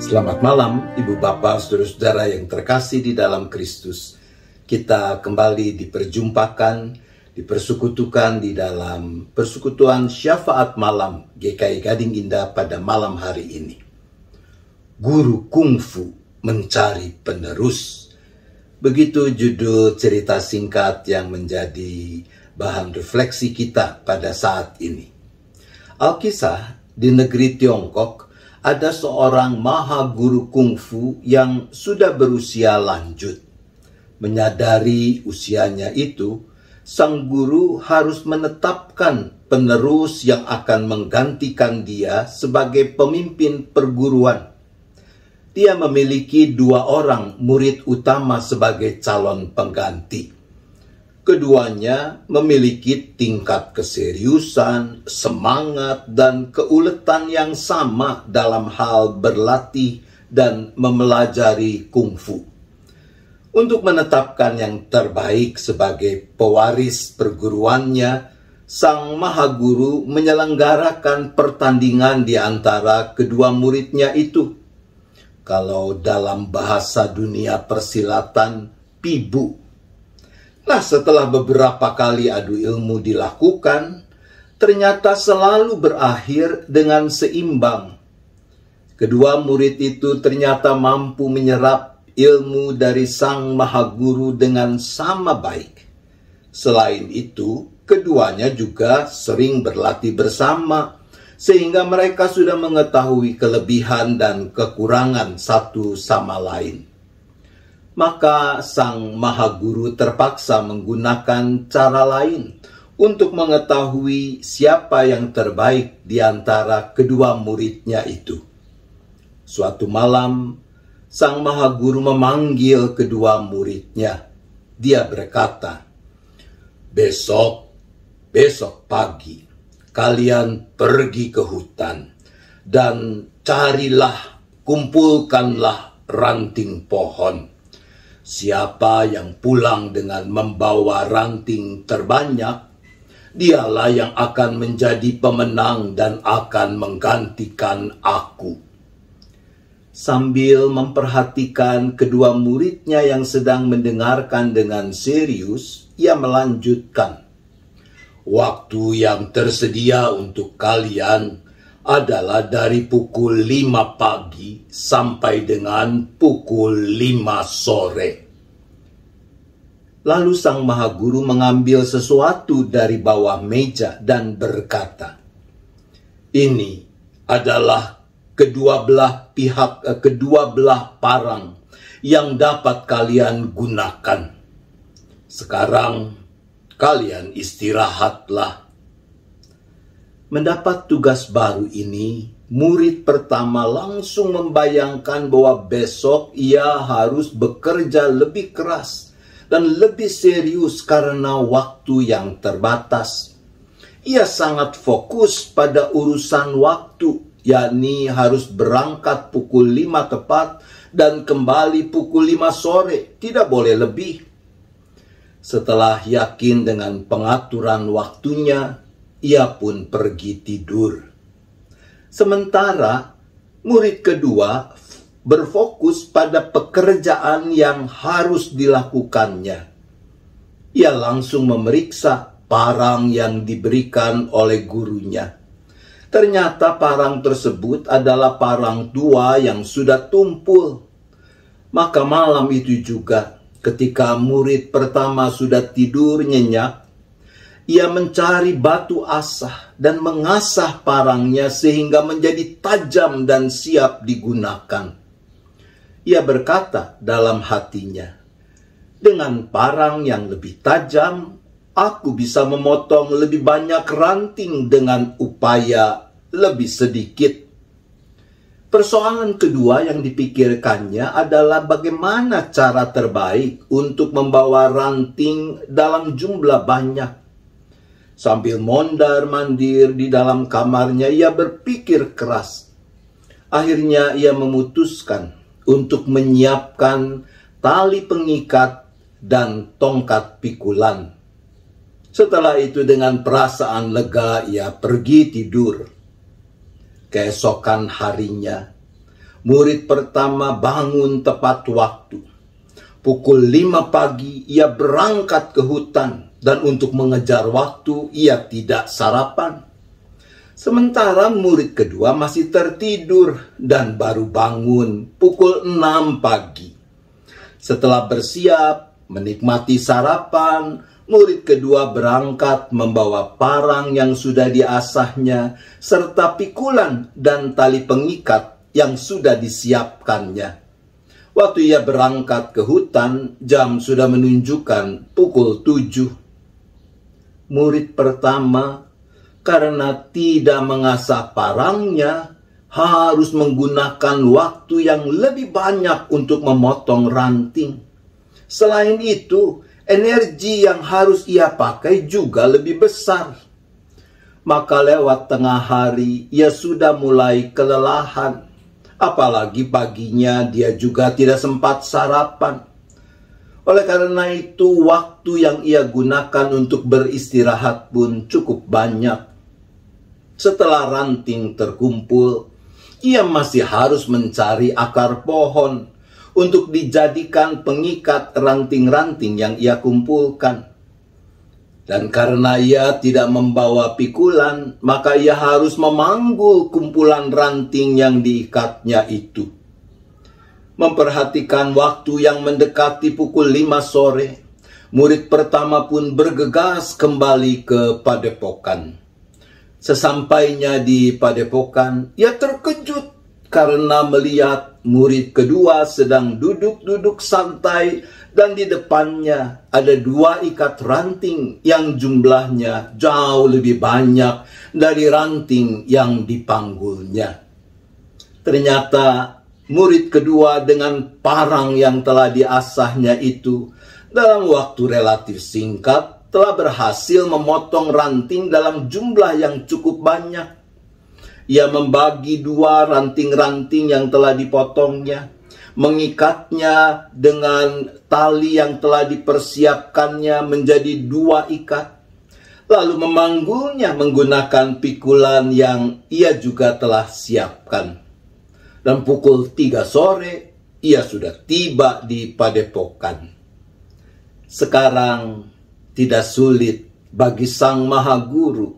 Selamat malam, Ibu Bapak, Saudara-saudara yang terkasih di dalam Kristus. Kita kembali diperjumpakan, dipersekutukan di dalam persekutuan syafaat malam GKI Gading Indah pada malam hari ini. Guru Kungfu mencari penerus. Begitu judul cerita singkat yang menjadi bahan refleksi kita pada saat ini. Alkisah di negeri Tiongkok ada seorang maha guru kungfu yang sudah berusia lanjut. Menyadari usianya itu, sang guru harus menetapkan penerus yang akan menggantikan dia sebagai pemimpin perguruan. Dia memiliki 2 orang murid utama sebagai calon pengganti. Keduanya memiliki tingkat keseriusan, semangat, dan keuletan yang sama dalam hal berlatih dan mempelajari kungfu. Untuk menetapkan yang terbaik sebagai pewaris perguruannya, sang maha guru menyelenggarakan pertandingan di antara kedua muridnya itu. Kalau dalam bahasa dunia persilatan, pibu. Nah, setelah beberapa kali adu ilmu dilakukan, ternyata selalu berakhir dengan seimbang. Kedua murid itu ternyata mampu menyerap ilmu dari sang maha guru dengan sama baik. Selain itu, keduanya juga sering berlatih bersama, sehingga mereka sudah mengetahui kelebihan dan kekurangan satu sama lain. Maka sang maha guru terpaksa menggunakan cara lain untuk mengetahui siapa yang terbaik di antara kedua muridnya itu. Suatu malam, sang maha guru memanggil kedua muridnya. Dia berkata, besok pagi, kalian pergi ke hutan dan kumpulkanlah ranting pohon. Siapa yang pulang dengan membawa ranting terbanyak, dialah yang akan menjadi pemenang dan akan menggantikan aku. Sambil memperhatikan kedua muridnya yang sedang mendengarkan dengan serius, ia melanjutkan, waktu yang tersedia untuk kalian adalah dari pukul 5 pagi sampai dengan pukul 5 sore. Lalu sang maha guru mengambil sesuatu dari bawah meja dan berkata, ini adalah kedua belah parang yang dapat kalian gunakan. Sekarang kalian istirahatlah. Mendapat tugas baru ini, murid pertama langsung membayangkan bahwa besok ia harus bekerja lebih keras dan lebih serius karena waktu yang terbatas. Ia sangat fokus pada urusan waktu, yakni harus berangkat pukul 5 tepat dan kembali pukul 5 sore, tidak boleh lebih. Setelah yakin dengan pengaturan waktunya, ia pun pergi tidur. Sementara murid kedua berfokus pada pekerjaan yang harus dilakukannya. Ia langsung memeriksa parang yang diberikan oleh gurunya. Ternyata parang tersebut adalah parang tua yang sudah tumpul. Maka malam itu juga, ketika murid pertama sudah tidur nyenyak, ia mencari batu asah dan mengasah parangnya sehingga menjadi tajam dan siap digunakan. Ia berkata dalam hatinya, dengan parang yang lebih tajam, aku bisa memotong lebih banyak ranting dengan upaya lebih sedikit. Persoalan kedua yang dipikirkannya adalah bagaimana cara terbaik untuk membawa ranting dalam jumlah banyak. Sambil mondar-mandir di dalam kamarnya, ia berpikir keras. Akhirnya ia memutuskan untuk menyiapkan tali pengikat dan tongkat pikulan. Setelah itu dengan perasaan lega ia pergi tidur. Keesokan harinya, Murid pertama bangun tepat waktu. Pukul 5 pagi ia berangkat ke hutan, dan untuk mengejar waktu ia tidak sarapan. Sementara murid kedua masih tertidur dan baru bangun pukul 6 pagi. Setelah bersiap, menikmati sarapan, murid kedua berangkat membawa parang yang sudah diasahnya, serta pikulan dan tali pengikat yang sudah disiapkannya. Waktu ia berangkat ke hutan, jam sudah menunjukkan pukul 7. Murid pertama, karena tidak mengasah parangnya, harus menggunakan waktu yang lebih banyak untuk memotong ranting. Selain itu, energi yang harus ia pakai juga lebih besar. Maka lewat tengah hari, ia sudah mulai kelelahan. Apalagi paginya dia juga tidak sempat sarapan. Oleh karena itu, waktu yang ia gunakan untuk beristirahat pun cukup banyak. Setelah ranting terkumpul, ia masih harus mencari akar pohon untuk dijadikan pengikat ranting-ranting yang ia kumpulkan. Dan karena ia tidak membawa pikulan, maka ia harus memanggul kumpulan ranting yang diikatnya itu. Memperhatikan waktu yang mendekati pukul 5 sore, murid pertama pun bergegas kembali ke padepokan. Sesampainya di padepokan, ia terkejut karena melihat murid kedua sedang duduk-duduk santai, dan di depannya ada 2 ikat ranting yang jumlahnya jauh lebih banyak dari ranting yang dipanggulnya. Ternyata murid kedua dengan parang yang telah diasahnya itu dalam waktu relatif singkat telah berhasil memotong ranting dalam jumlah yang cukup banyak. Ia membagi 2 ranting-ranting yang telah dipotongnya, mengikatnya dengan tali yang telah dipersiapkannya menjadi 2 ikat, lalu memanggulnya menggunakan pikulan yang ia juga telah siapkan. Dan pukul 3 sore, ia sudah tiba di padepokan. Sekarang tidak sulit bagi Sang Maha Guru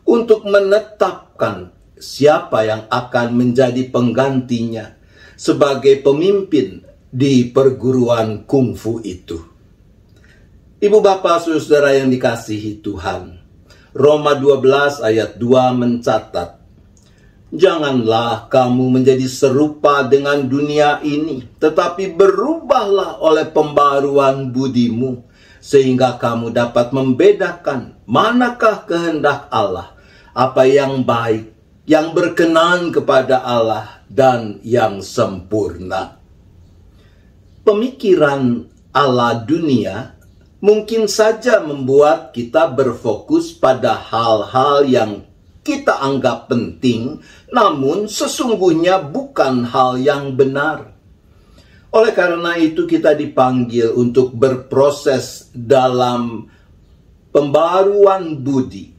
untuk menetapkan siapa yang akan menjadi penggantinya sebagai pemimpin di perguruan kungfu itu. Ibu bapak saudara yang dikasihi Tuhan, Roma 12 ayat 2 mencatat, "Janganlah kamu menjadi serupa dengan dunia ini, tetapi berubahlah oleh pembaruan budimu, sehingga kamu dapat membedakan manakah kehendak Allah, apa yang baik, yang berkenan kepada Allah, dan yang sempurna." Pemikiran ala dunia mungkin saja membuat kita berfokus pada hal-hal yang kita anggap penting, namun sesungguhnya bukan hal yang benar. Oleh karena itu kita dipanggil untuk berproses dalam pembaruan budi.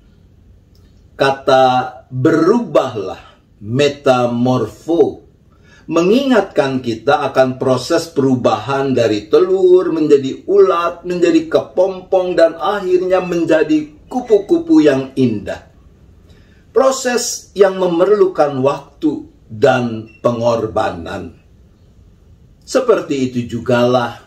Kata berubahlah, metamorfo, mengingatkan kita akan proses perubahan dari telur menjadi ulat, menjadi kepompong, dan akhirnya menjadi kupu-kupu yang indah. Proses yang memerlukan waktu dan pengorbanan. Seperti itu jugalah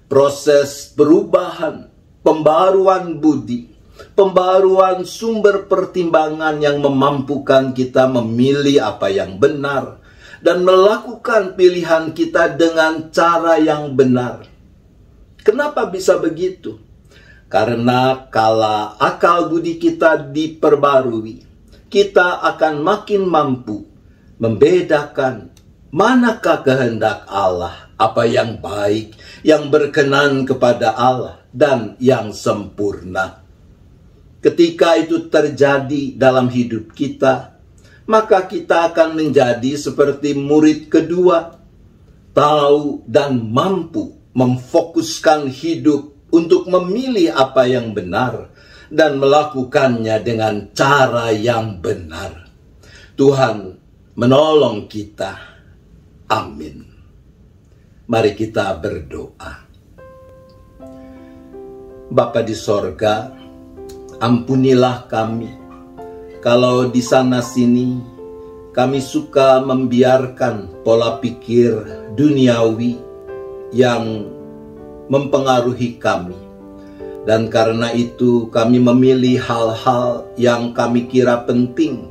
proses perubahan, pembaruan budi, pembaruan sumber pertimbangan yang memampukan kita memilih apa yang benar dan melakukan pilihan kita dengan cara yang benar. Kenapa bisa begitu? Karena kala akal budi kita diperbarui, kita akan makin mampu membedakan manakah kehendak Allah, apa yang baik, yang berkenan kepada Allah, dan yang sempurna. Ketika itu terjadi dalam hidup kita, maka kita akan menjadi seperti murid kedua, tahu dan mampu memfokuskan hidup untuk memilih apa yang benar dan melakukannya dengan cara yang benar. Tuhan menolong kita. Amin. Mari kita berdoa. Bapa di sorga, ampunilah kami kalau di sana sini kami suka membiarkan pola pikir duniawi yang mempengaruhi kami. Dan karena itu kami memilih hal-hal yang kami kira penting,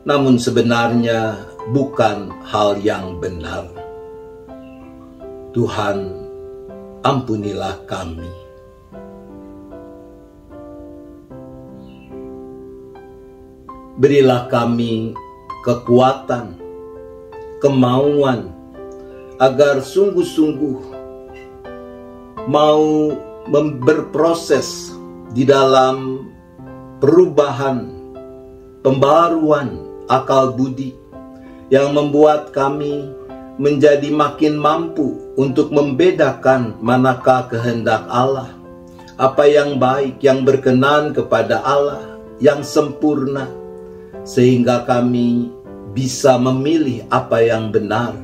namun sebenarnya bukan hal yang benar. Tuhan, ampunilah kami. Berilah kami kekuatan, kemauan, agar sungguh-sungguh mau berproses di dalam perubahan, pembaruan akal budi yang membuat kami menjadi makin mampu untuk membedakan manakah kehendak Allah, apa yang baik, yang berkenan kepada Allah, yang sempurna, sehingga kami bisa memilih apa yang benar.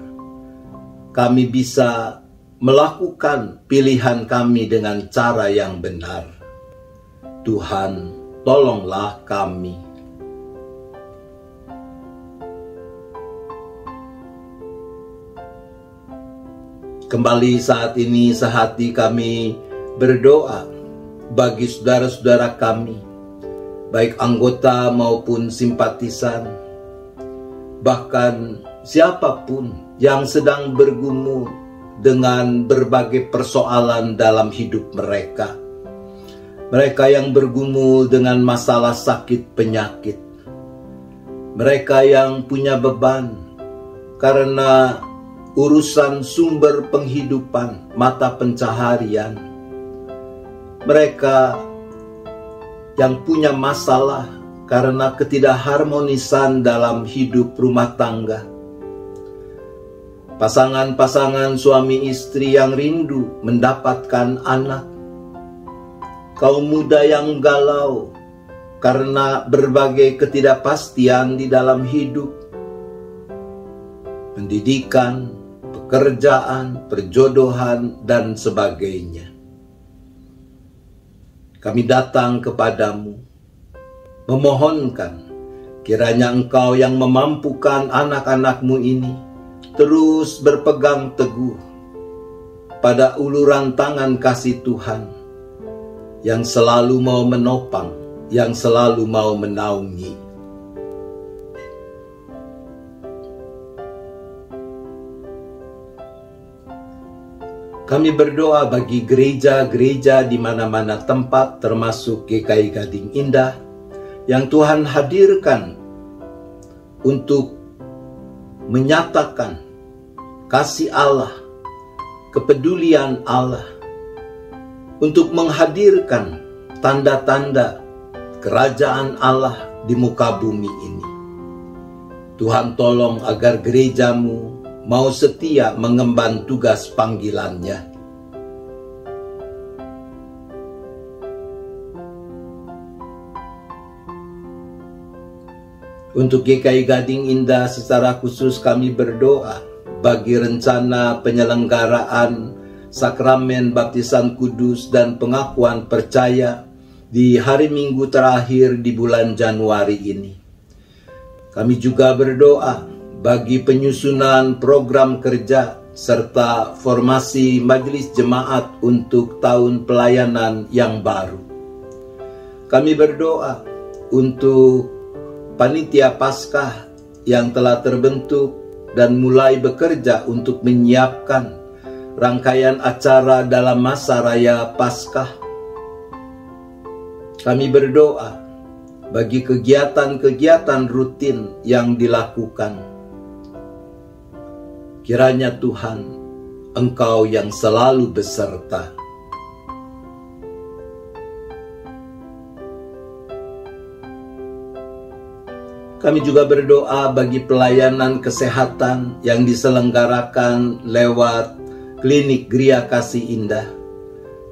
Kami bisa melakukan pilihan kami dengan cara yang benar. Tuhan, tolonglah kami. Kembali saat ini sehati kami berdoa bagi saudara-saudara kami, baik anggota maupun simpatisan, bahkan siapapun yang sedang bergumul dengan berbagai persoalan dalam hidup mereka. Mereka yang bergumul dengan masalah sakit penyakit. Mereka yang punya beban karena urusan sumber penghidupan, mata pencaharian. Mereka yang punya masalah karena ketidakharmonisan dalam hidup rumah tangga. Pasangan-pasangan suami istri yang rindu mendapatkan anak. Kaum muda yang galau karena berbagai ketidakpastian di dalam hidup. Pendidikan, pekerjaan, perjodohan, dan sebagainya. Kami datang kepadamu, memohonkan kiranya Engkau yang memampukan anak-anakmu ini terus berpegang teguh pada uluran tangan kasih Tuhan, yang selalu mau menopang, yang selalu mau menaungi. Kami berdoa bagi gereja-gereja di mana-mana tempat, termasuk GKI Gading Indah, yang Tuhan hadirkan untuk menyatakan kasih Allah, kepedulian Allah, untuk menghadirkan tanda-tanda kerajaan Allah di muka bumi ini. Tuhan tolong agar gerejamu mau setia mengemban tugas panggilannya. Untuk GKI Gading Indah secara khusus kami berdoa bagi rencana penyelenggaraan sakramen baptisan kudus dan pengakuan percaya di hari Minggu terakhir di bulan Januari ini. Kami juga berdoa bagi penyusunan program kerja serta formasi majelis jemaat untuk tahun pelayanan yang baru. Kami berdoa untuk panitia Paskah yang telah terbentuk dan mulai bekerja untuk menyiapkan rangkaian acara dalam masa raya Paskah. Kami berdoa bagi kegiatan-kegiatan rutin yang dilakukan. Kiranya Tuhan, Engkau yang selalu beserta. Kami juga berdoa bagi pelayanan kesehatan yang diselenggarakan lewat klinik Gria Kasih Indah.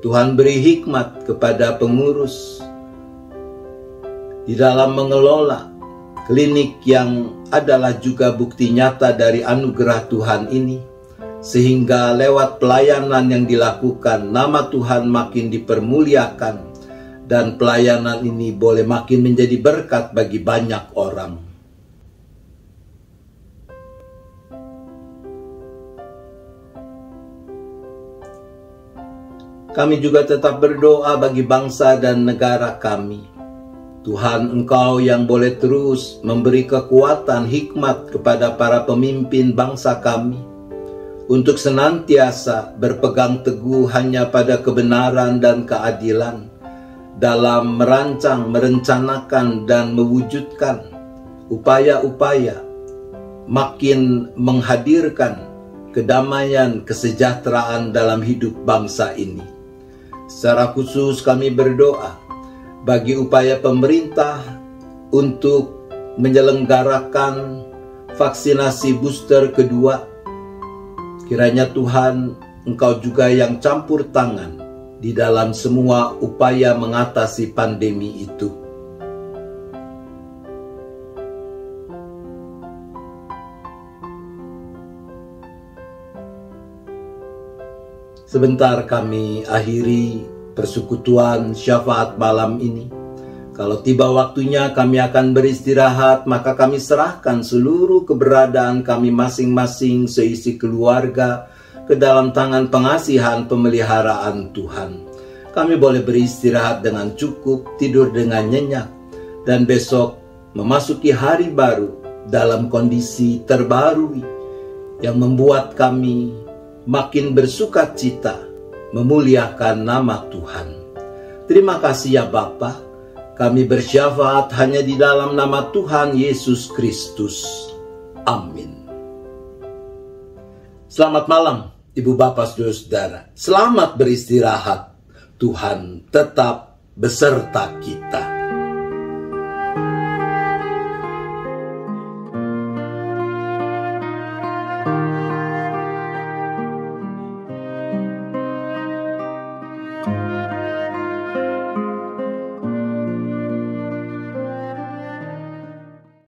Tuhan beri hikmat kepada pengurus di dalam mengelola klinik yang adalah juga bukti nyata dari anugerah Tuhan ini, sehingga lewat pelayanan yang dilakukan, nama Tuhan makin dipermuliakan, dan pelayanan ini boleh makin menjadi berkat bagi banyak orang. Kami juga tetap berdoa bagi bangsa dan negara kami. Tuhan, Engkau yang boleh terus memberi kekuatan hikmat kepada para pemimpin bangsa kami, untuk senantiasa berpegang teguh hanya pada kebenaran dan keadilan, dalam merancang, merencanakan, dan mewujudkan upaya-upaya makin menghadirkan kedamaian, kesejahteraan dalam hidup bangsa ini. Secara khusus kami berdoa bagi upaya pemerintah untuk menyelenggarakan vaksinasi booster kedua. Kiranya Tuhan, Engkau juga yang campur tangan di dalam semua upaya mengatasi pandemi itu. Sebentar kami akhiri persekutuan syafaat malam ini. Kalau tiba waktunya kami akan beristirahat, maka kami serahkan seluruh keberadaan kami masing-masing seisi keluarga ke dalam tangan pengasihan pemeliharaan Tuhan. Kami boleh beristirahat dengan cukup, tidur dengan nyenyak, dan besok memasuki hari baru dalam kondisi terbarui yang membuat kami makin bersuka cita memuliakan nama Tuhan. Terima kasih ya Bapa, kami bersyafaat hanya di dalam nama Tuhan Yesus Kristus. Amin. Selamat malam Ibu Bapak Saudara-saudara. Selamat beristirahat. Tuhan tetap beserta kita.